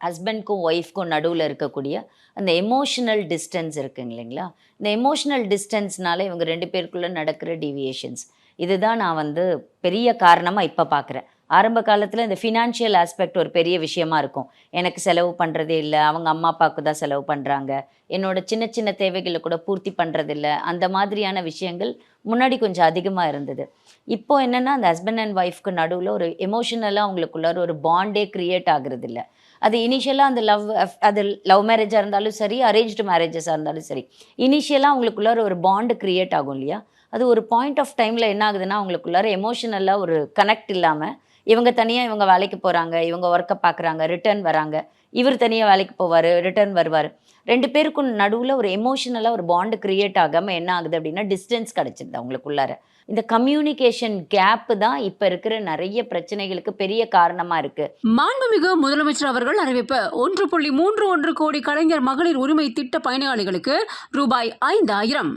ஹஸ்பண்ட்க்கும் ஒய்ஃப்க்கும் நடுவுல இருக்கக்கூடிய அந்த எமோஷனல் டிஸ்டன்ஸ் இருக்குங்க இல்லைங்களா? இந்த எமோஷனல் டிஸ்டன்ஸ்னால இவங்க 2 பேருக்குள்ள நடக்கிற டீவியேஷன்ஸ். இதுதான் நான் வந்து பெரிய காரணமா இப்ப பார்க்குறேன். ஆரம்ப காலத்துல இந்த ஃபினான்ஷியல் ஆஸ்பெக்ட் ஒரு பெரிய விஷயமா இருக்கும். எனக்கு செலவு பண்றதே இல்ல. அவங்க அம்மா, அப்பாவுக்கு தான் செலவு பண்றாங்க. என்னோட சின்ன சின்ன தேவைகள கூட பூர்த்தி பண்றதில்ல. அந்த மாதிரியான விஷயங்கள் முன்னாடி கொஞ்சம் அதிகமா இருந்தது. இப்போ என்னன்னா, அந்த ஹஸ்பண்ட் அண்ட் ஒய்ஃப்க்கு நடுவுல ஒரு எமோஷனலா அவங்களுக்குள்ளார ஒரு பாண்டே கிரியேட் ஆகுறதில்ல. அது இனிஷியலா அந்த அது லவ் மேரேஜா இருந்தாலும் சரி, அரேஞ்ச்டு மேரேஜஸா இருந்தாலும் சரி. இனிஷியலா அவங்களுக்குள்ளார ஒரு பாண்ட் கிரியேட் ஆகும் இல்லையா? அது ஒரு பாயிண்ட் ஆஃப் டைம்ல என்ன ஆகுதுன்னா, அவங்களுக்குள்ளார எமோஷனலா ஒரு கனெக்ட் இல்லாம, இவங்க தனியா இவங்க வேலைக்கு போறாங்க, இவங்க ஒர்க்க பார்க்குறாங்க, ரிட்டர்ன் வராங்க. இவரு தனியா வேலைக்கு போவாரு, ரிட்டர்ன் வருவாரு. 2 பேருக்கும் நடுவுல ஒரு எமோஷனலா ஒரு பாண்ட் கிரியேட் ஆகாம என்ன ஆகுது அப்டின்னா, டிஸ்டன்ஸ் கிடைச்சிடுது அவங்களுக்குள்ளார. இந்த கம்யூனிகேஷன் கேப் தான் இப்ப இருக்கிற நெறைய பிரச்சனைகளுக்கு பெரிய காரணமா இருக்கு. மாண்புமிகு முதலமைச்சர் அவர்கள் அறிவிப்பு 1.31 கோடி கலைஞர் மகளிர் உரிமை திட்ட பயனாளிகளுக்கு ரூபாய் 5,000